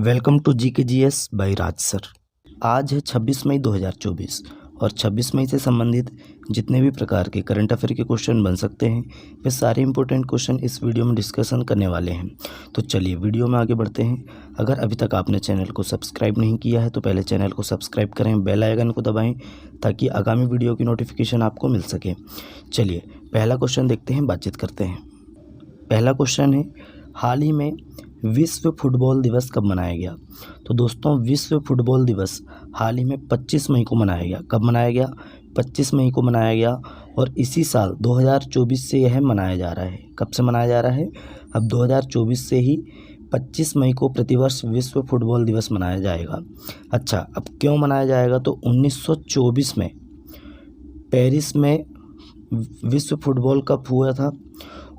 Welcome to जी के G S by Raj sir. आज है 26 मई 2024 और 26 मई से संबंधित जितने भी प्रकार के करंट अफेयर के क्वेश्चन बन सकते हैं वे सारे इंपॉर्टेंट क्वेश्चन इस वीडियो में डिस्कशन करने वाले हैं। तो चलिए वीडियो में आगे बढ़ते हैं। अगर अभी तक आपने चैनल को सब्सक्राइब नहीं किया है तो पहले चैनल को सब्सक्राइब करें, बेल आइकन को दबाएँ ताकि आगामी वीडियो की नोटिफिकेशन आपको मिल सके। चलिए पहला क्वेश्चन देखते हैं, बातचीत करते हैं। पहला क्वेश्चन है, हाल ही में विश्व फुटबॉल दिवस कब मनाया गया? तो दोस्तों विश्व फुटबॉल दिवस हाल ही में 25 मई को मनाया गया। कब मनाया गया? 25 मई को मनाया गया और इसी साल 2024 से यह मनाया जा रहा है। कब से मनाया जा रहा है? अब 2024 से ही 25 मई को प्रतिवर्ष विश्व फुटबॉल दिवस मनाया जाएगा। अच्छा, अब क्यों मनाया जाएगा? तो 1924 में पेरिस में विश्व फुटबॉल कप हुआ था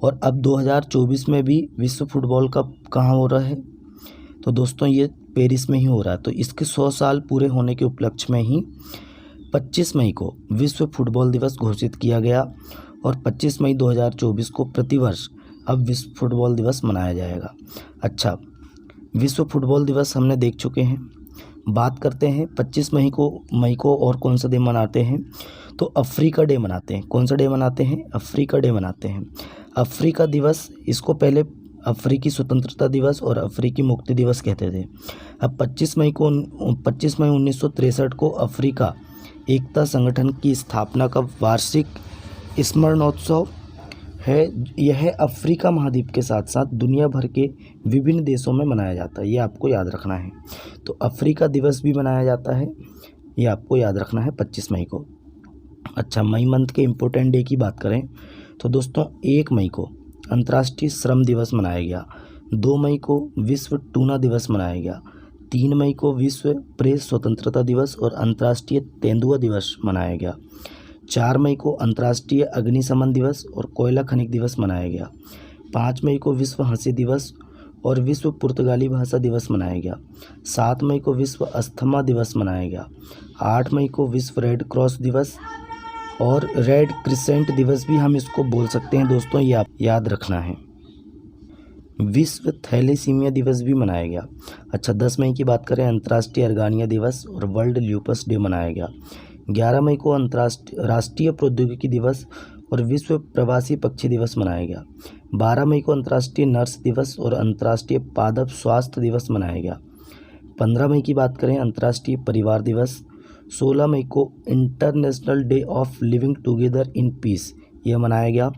और अब 2024 में भी विश्व फुटबॉल कप कहाँ हो रहा है? तो दोस्तों ये पेरिस में ही हो रहा है। तो इसके 100 साल पूरे होने के उपलक्ष्य में ही 25 मई को विश्व फुटबॉल दिवस घोषित किया गया और 25 मई 2024 को प्रतिवर्ष अब विश्व फुटबॉल दिवस मनाया जाएगा। अच्छा, विश्व फुटबॉल दिवस हमने देख चुके हैं। बात करते हैं 25 मई को और कौन सा दिन मनाते हैं? तो अफ्रीका डे मनाते हैं। कौन सा डे मनाते हैं? अफ्रीका डे मनाते हैं। अफ्रीका दिवस, इसको पहले अफ्रीकी स्वतंत्रता दिवस और अफ्रीकी मुक्ति दिवस कहते थे। अब 25 मई 1963 को अफ्रीका एकता संगठन की स्थापना का वार्षिक स्मरणोत्सव है। यह अफ्रीका महाद्वीप के साथ साथ दुनिया भर के विभिन्न देशों में मनाया जाता है, ये आपको याद रखना है। तो अफ्रीका दिवस भी मनाया जाता है, ये आपको याद रखना है 25 मई को। अच्छा, मई मंथ के इम्पोर्टेंट डे की बात करें तो दोस्तों 1 मई को अंतर्राष्ट्रीय श्रम दिवस मनाया गया, 2 मई को विश्व टूना दिवस मनाया गया, 3 मई को विश्व प्रेस स्वतंत्रता दिवस और अंतर्राष्ट्रीय तेंदुआ दिवस मनाया गया, 4 मई को अंतर्राष्ट्रीय अग्निशमन दिवस और कोयला खनिक दिवस मनाया गया, 5 मई को विश्व हंसी दिवस और विश्व पुर्तगाली भाषा दिवस मनाया गया, 7 मई को विश्व अस्थमा दिवस मनाया गया, 8 मई को विश्व रेड क्रॉस दिवस और रेड क्रिसेंट दिवस भी हम इसको बोल सकते हैं दोस्तों, ये आप याद रखना है। विश्व थैलेसीमिया दिवस भी मनाया गया। अच्छा, 10 मई की बात करें, अंतर्राष्ट्रीय अर्गानिया दिवस और वर्ल्ड ल्यूपस डे मनाया गया। 11 मई को राष्ट्रीय प्रौद्योगिकी दिवस और विश्व प्रवासी पक्षी दिवस मनाया गया। 12 मई को अंतर्राष्ट्रीय नर्स दिवस और अंतर्राष्ट्रीय पादप स्वास्थ्य दिवस मनाया गया। 15 मई की बात करें, अंतर्राष्ट्रीय परिवार दिवस। 16 मई को international day of living together in peace यह मनाया गया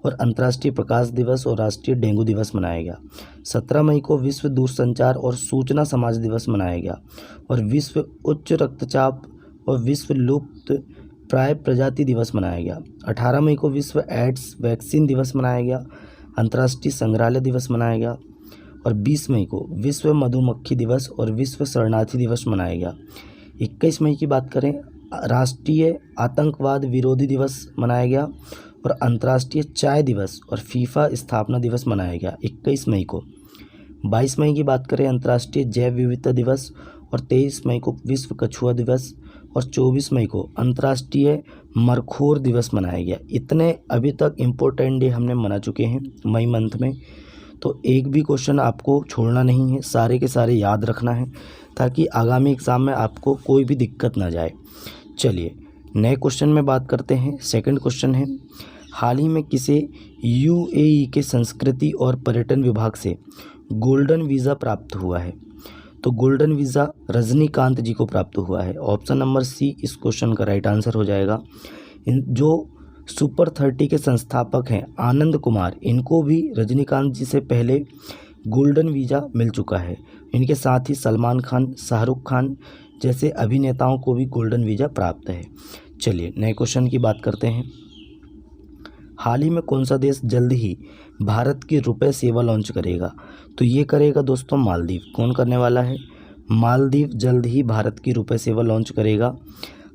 और अंतर्राष्ट्रीय प्रकाश दिवस और राष्ट्रीय डेंगू दिवस मनाया गया। 17 मई को विश्व दूरसंचार और सूचना समाज दिवस मनाया गया और विश्व उच्च रक्तचाप और विश्व लुप्त प्राय प्रजाति दिवस मनाया गया। 18 मई को विश्व एड्स वैक्सीन दिवस मनाया गया, अंतर्राष्ट्रीय संग्रहालय दिवस मनाया गया और 20 मई को विश्व मधुमक्खी दिवस और विश्व शरणार्थी दिवस मनाया गया। 21 मई की बात करें, राष्ट्रीय आतंकवाद विरोधी दिवस मनाया गया और अंतर्राष्ट्रीय चाय दिवस और फीफा स्थापना दिवस मनाया गया 21 मई को। 22 मई की बात करें, अंतर्राष्ट्रीय जैव विविधता दिवस और 23 मई को विश्व कछुआ दिवस और 24 मई को अंतर्राष्ट्रीय मरखोर दिवस मनाया गया। इतने अभी तक इम्पोर्टेंट डे हमने मना चुके हैं मई मंथ में, तो एक भी क्वेश्चन आपको छोड़ना नहीं है, सारे के सारे याद रखना है ताकि आगामी एग्ज़ाम में आपको कोई भी दिक्कत ना जाए। चलिए नए क्वेश्चन में बात करते हैं। सेकंड क्वेश्चन है, हाल ही में किसे यूएई के संस्कृति और पर्यटन विभाग से गोल्डन वीज़ा प्राप्त हुआ है? तो गोल्डन वीज़ा रजनीकांत जी को प्राप्त हुआ है। ऑप्शन नंबर सी इस क्वेश्चन का राइट आंसर हो जाएगा। जो सुपर 30 के संस्थापक हैं आनंद कुमार, इनको भी रजनीकांत जी से पहले गोल्डन वीज़ा मिल चुका है। इनके साथ ही सलमान खान, शाहरुख खान जैसे अभिनेताओं को भी गोल्डन वीज़ा प्राप्त है। चलिए नए क्वेश्चन की बात करते हैं। हाल ही में कौन सा देश जल्द ही भारत की रुपए सेवा लॉन्च करेगा? तो ये करेगा दोस्तों मालदीव। कौन करने वाला है? मालदीव जल्द ही भारत की रुपए सेवा लॉन्च करेगा।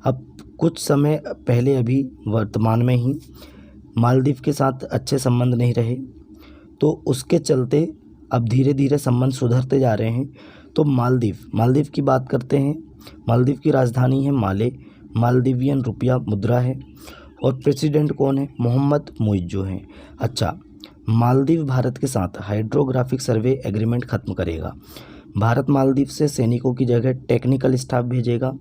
अब कुछ समय पहले अभी वर्तमान में ही मालदीव के साथ अच्छे संबंध नहीं रहे, तो उसके चलते अब धीरे धीरे संबंध सुधरते जा रहे हैं। तो मालदीव की बात करते हैं। मालदीव की राजधानी है माले, मालदीवियन रुपया मुद्रा है और प्रेसिडेंट कौन है? मोहम्मद मुइज़्ज़ो हैं। अच्छा, मालदीव भारत के साथ हाइड्रोग्राफिक सर्वे एग्रीमेंट खत्म करेगा। भारत मालदीव से सैनिकों की जगह टेक्निकल स्टाफ भेजेगा।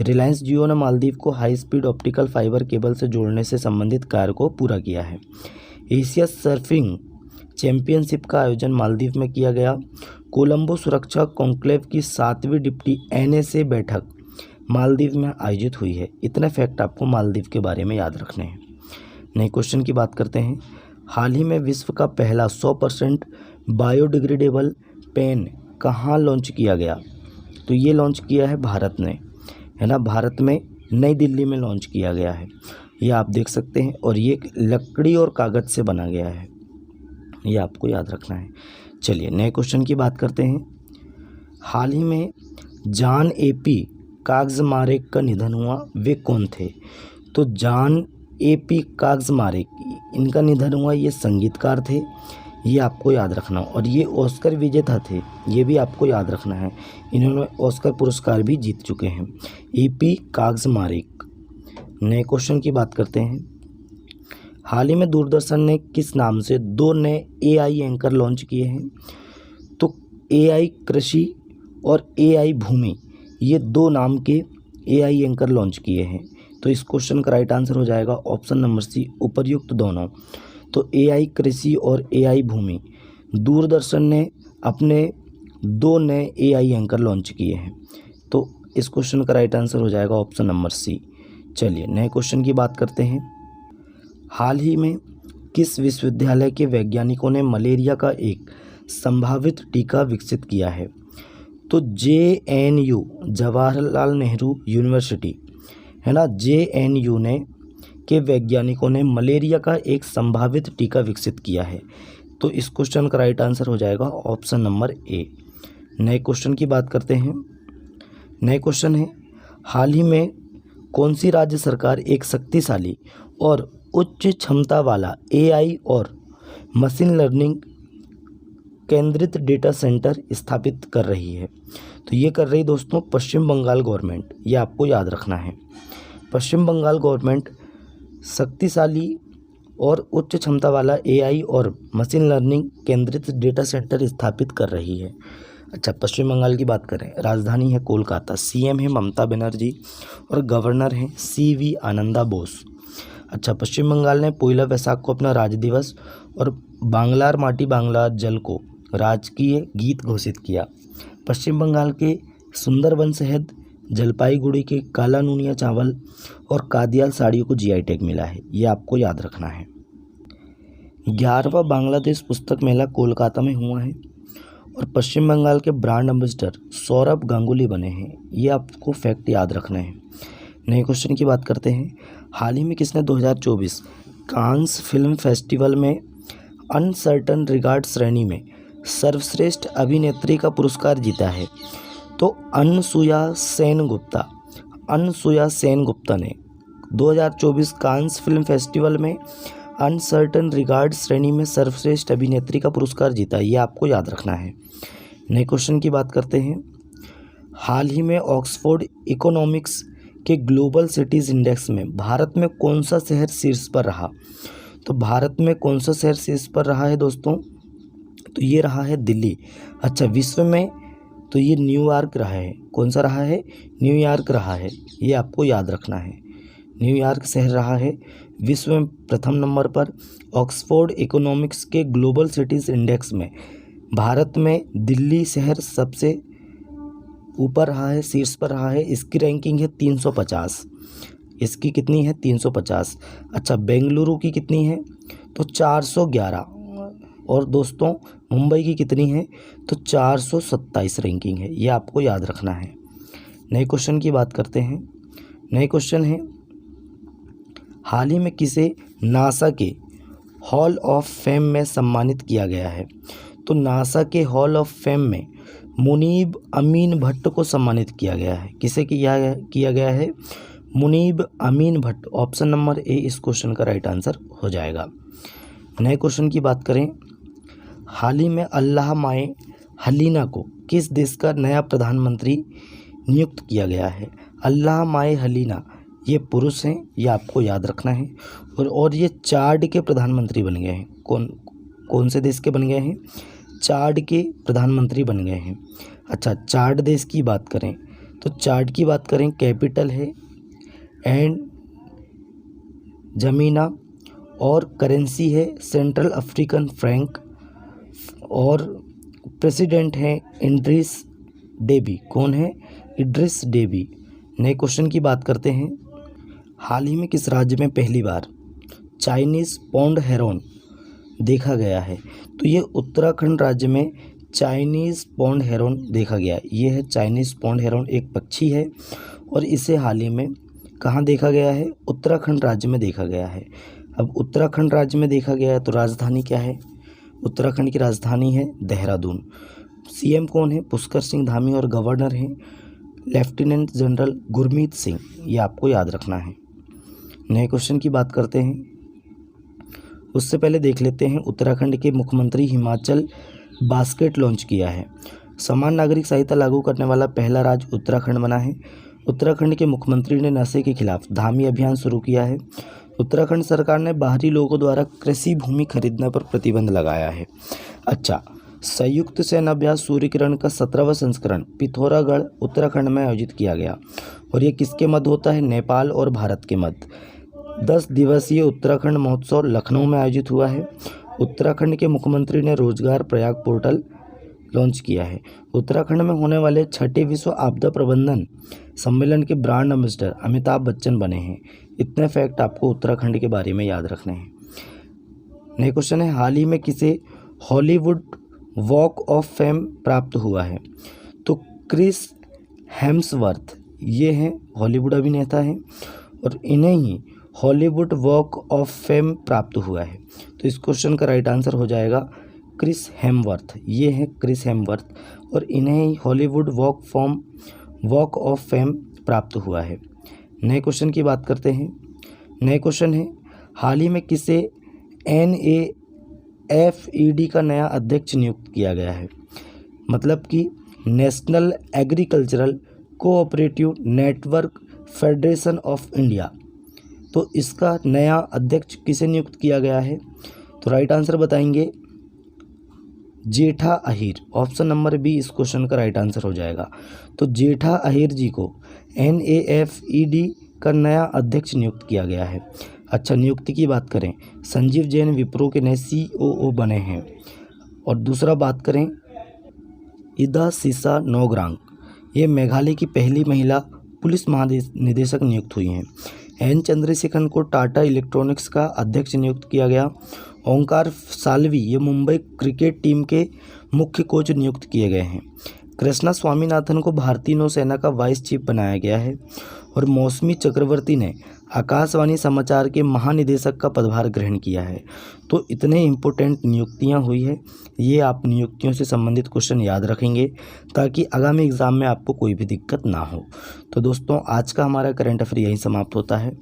रिलायंस जियो ने मालदीव को high speed optical fibre cable से जोड़ने से संबंधित कार्य को पूरा किया है। एशिया सर्फिंग चैंपियनशिप का आयोजन मालदीव में किया गया। कोलंबो सुरक्षा कॉन्क्लेव की 7वीं डिप्टी NSA बैठक मालदीव में आयोजित हुई है। इतने फैक्ट आपको मालदीव के बारे में याद रखने हैं। नए क्वेश्चन की बात करते हैं। हाल ही में विश्व का पहला 100% बायोडिग्रेडेबल पेन कहाँ लॉन्च किया गया? तो ये लॉन्च किया है भारत ने, है ना। भारत में नई दिल्ली में लॉन्च किया गया है, ये आप देख सकते हैं। और ये लकड़ी और कागज़ से बना गया है, ये आपको याद रखना है। चलिए नए क्वेश्चन की बात करते हैं। हाल ही में जॉन AP काग्जमारेक का निधन हुआ, वे कौन थे? तो जॉन AP काग्जमारेक, इनका निधन हुआ, ये संगीतकार थे, ये आपको याद रखना। और ये ऑस्कर विजेता थे, ये भी आपको याद रखना है। इन्होंने ऑस्कर पुरस्कार भी जीत चुके हैं, AP काग्जमारेक। नए क्वेश्चन की बात करते हैं। हाल ही में दूरदर्शन ने किस नाम से 2 नए AI एंकर लॉन्च किए हैं? तो AI कृषि और AI भूमि, ये 2 नाम के AI एंकर लॉन्च किए हैं। तो इस क्वेश्चन का राइट आंसर हो जाएगा ऑप्शन नंबर C, उपर्युक्त दोनों। तो AI कृषि और AI भूमि, दूरदर्शन ने अपने 2 नए AI एंकर लॉन्च किए हैं। तो इस क्वेश्चन का राइट आंसर हो जाएगा ऑप्शन नंबर C। चलिए नए क्वेश्चन की बात करते हैं। हाल ही में किस विश्वविद्यालय के वैज्ञानिकों ने मलेरिया का एक संभावित टीका विकसित किया है? तो JNU, जवाहरलाल नेहरू यूनिवर्सिटी, है ना, JNU ने के वैज्ञानिकों ने मलेरिया का एक संभावित टीका विकसित किया है। तो इस क्वेश्चन का राइट आंसर हो जाएगा ऑप्शन नंबर A। नए क्वेश्चन की बात करते हैं। नए क्वेश्चन है, हाल ही में कौन सी राज्य सरकार एक शक्तिशाली और उच्च क्षमता वाला AI और मशीन लर्निंग केंद्रित डेटा सेंटर स्थापित कर रही है? तो ये कर रही दोस्तों पश्चिम बंगाल गवर्नमेंट, ये आपको याद रखना है। पश्चिम बंगाल गवर्नमेंट शक्तिशाली और उच्च क्षमता वाला AI और मशीन लर्निंग केंद्रित डेटा सेंटर स्थापित कर रही है। अच्छा, पश्चिम बंगाल की बात करें, राजधानी है कोलकाता, CM है ममता बनर्जी और गवर्नर हैं CV आनंदा बोस। अच्छा, पश्चिम बंगाल ने पोइला वैसाख को अपना राज्य दिवस और बांग्लार माटी बांग्लार जल को राजकीय गीत घोषित किया। पश्चिम बंगाल के सुंदरबन शहद, जलपाईगुड़ी के काला नूनिया चावल और कादियाल साड़ियों को GI टैग मिला है, ये आपको याद रखना है। 11वां बांग्लादेश पुस्तक मेला कोलकाता में हुआ है और पश्चिम बंगाल के ब्रांड एम्बेसडर सौरभ गांगुली बने हैं, ये आपको फैक्ट याद रखना है। नए क्वेश्चन की बात करते हैं। हाल ही में किसने 2024 कांस फिल्म फेस्टिवल में अनसर्टन रिगार्ड श्रेणी में सर्वश्रेष्ठ अभिनेत्री का पुरस्कार जीता है? तो अनसुया सेन गुप्ता ने 2024 कांस फिल्म फेस्टिवल में अनसर्टन रिगार्ड श्रेणी में सर्वश्रेष्ठ अभिनेत्री का पुरस्कार जीता, ये आपको याद रखना है। नए क्वेश्चन की बात करते हैं। हाल ही में ऑक्सफोर्ड इकोनॉमिक्स के ग्लोबल सिटीज़ इंडेक्स में भारत में कौन सा शहर शीर्ष पर रहा? तो भारत में कौन सा शहर शीर्ष पर रहा है दोस्तों? तो ये रहा है दिल्ली। अच्छा, विश्व में तो ये न्यूयॉर्क रहा है। कौन सा रहा है? न्यूयॉर्क रहा है, ये आपको याद रखना है। न्यूयॉर्क शहर रहा है विश्व में प्रथम नंबर पर। ऑक्सफोर्ड इकोनॉमिक्स के ग्लोबल सिटीज़ इंडेक्स में भारत में दिल्ली शहर सबसे ऊपर रहा है, शीर्ष पर रहा है। इसकी रैंकिंग है 350। इसकी कितनी है? 350। अच्छा, बेंगलुरु की कितनी है? तो 411। और दोस्तों मुंबई की कितनी है? तो 427 रैंकिंग है, ये आपको याद रखना है। नए क्वेश्चन की बात करते हैं। नए क्वेश्चन है, हाल ही में किसे नासा के हॉल ऑफ फेम में सम्मानित किया गया है? तो नासा के हॉल ऑफ फेम में मुनीब अमीन भट्ट को सम्मानित किया गया है। किसे किया गया है? मुनीब अमीन भट्ट। ऑप्शन नंबर A इस क्वेश्चन का राइट आंसर हो जाएगा। नए क्वेश्चन की बात करें। हाल ही में अल्लाह माए हलीना को किस देश का नया प्रधानमंत्री नियुक्त किया गया है? अल्लाह माए हलीना ये पुरुष हैं, ये आपको याद रखना है। और ये चाड के प्रधानमंत्री बन गए हैं। कौन से देश के बन गए हैं? चाड के प्रधानमंत्री बन गए हैं। अच्छा, चाड देश की बात करें तो चाड की बात करें, कैपिटल है एंड जमीना और करेंसी है सेंट्रल अफ्रीकन फ्रैंक और प्रेसिडेंट है इड्रिस डेबी। कौन है? Idris Debbie. नए क्वेश्चन की बात करते हैं। हाल ही में किस राज्य में पहली बार चाइनीज़ पॉन्ड हेरोन देखा गया है? तो ये उत्तराखंड राज्य में चाइनीज़ पॉन्ड हेरोन देखा गया है। ये है चाइनीज़ पॉन्ड हेरोन, एक पक्षी है और इसे हाल ही में कहाँ देखा गया है? उत्तराखंड राज्य में देखा गया है। अब उत्तराखंड राज्य में देखा गया है तो राजधानी क्या है? उत्तराखंड की राजधानी है देहरादून। सीएम कौन है? पुष्कर सिंह धामी और गवर्नर हैं लेफ्टिनेंट जनरल गुरमीत सिंह। ये आपको याद रखना है। नए क्वेश्चन की बात करते हैं। उससे पहले देख लेते हैं उत्तराखंड के मुख्यमंत्री हिमाचल बास्केट लॉन्च किया है। समान नागरिक संहिता लागू करने वाला पहला राज्य उत्तराखंड बना है। उत्तराखंड के मुख्यमंत्री ने नशे के खिलाफ धामी अभियान शुरू किया है। उत्तराखंड सरकार ने बाहरी लोगों द्वारा कृषि भूमि खरीदने पर प्रतिबंध लगाया है। अच्छा, संयुक्त सेना अभ्यास सूर्य किरण का 17वां संस्करण पिथौरागढ़ उत्तराखंड में आयोजित किया गया और ये किसके मध्य होता है? नेपाल और भारत के मध्य। 10 दिवसीय उत्तराखंड महोत्सव लखनऊ में आयोजित हुआ है। उत्तराखंड के मुख्यमंत्री ने रोजगार प्रयाग पोर्टल लॉन्च किया है। उत्तराखंड में होने वाले 6ठे विश्व आपदा प्रबंधन सम्मेलन के ब्रांड एम्बेसडर अमिताभ बच्चन बने हैं। इतने फैक्ट आपको उत्तराखंड के बारे में याद रखने हैं। नए क्वेश्चन है, हाल ही में किसे हॉलीवुड वॉक ऑफ फेम प्राप्त हुआ है? तो क्रिस हेम्सवर्थ, ये हैं हॉलीवुड अभिनेता हैं और इन्हें ही हॉलीवुड वॉक ऑफ फेम प्राप्त हुआ है। तो इस क्वेश्चन का राइट आंसर हो जाएगा क्रिस हेम्सवर्थ। ये हैं क्रिस हेम्सवर्थ और इन्हें ही हॉलीवुड वॉक ऑफ फेम प्राप्त हुआ है। नए क्वेश्चन की बात करते हैं। नए क्वेश्चन है, हाल ही में किसे NAFED का नया अध्यक्ष नियुक्त किया गया है? मतलब कि national agricultural cooperative network federation of India. तो इसका नया अध्यक्ष किसे नियुक्त किया गया है? तो राइट आंसर बताएंगे जेठा अहीर। ऑप्शन नंबर बी इस क्वेश्चन का राइट आंसर हो जाएगा। तो जेठा अहीर जी को NAFED का नया अध्यक्ष नियुक्त किया गया है। अच्छा, नियुक्ति की बात करें, संजीव जैन विप्रो के नए COO बने हैं। और दूसरा बात करें, इदा सिसा नोग्रांग, ये मेघालय की पहली महिला पुलिस महानिदेशक नियुक्त हुई हैं। N चंद्रशेखरन को टाटा इलेक्ट्रॉनिक्स का अध्यक्ष नियुक्त किया गया। ओंकार साल्वी, ये मुंबई क्रिकेट टीम के मुख्य कोच नियुक्त किए गए हैं। कृष्णा स्वामीनाथन को भारतीय नौसेना का वाइस चीफ बनाया गया है और मौसमी चक्रवर्ती ने आकाशवाणी समाचार के महानिदेशक का पदभार ग्रहण किया है। तो इतने इम्पोर्टेंट नियुक्तियां हुई है। ये आप नियुक्तियों से संबंधित क्वेश्चन याद रखेंगे ताकि आगामी एग्ज़ाम में आपको कोई भी दिक्कत ना हो। तो दोस्तों, आज का हमारा करंट अफेयर यहीं समाप्त होता है।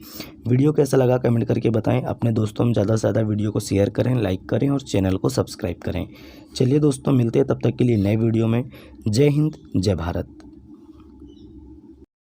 वीडियो कैसा लगा कमेंट करके बताएं। अपने दोस्तों में ज़्यादा से ज़्यादा वीडियो को शेयर करें, लाइक करें और चैनल को सब्सक्राइब करें। चलिए दोस्तों, मिलते हैं तब तक के लिए नए वीडियो में। जय हिंद, जय भारत।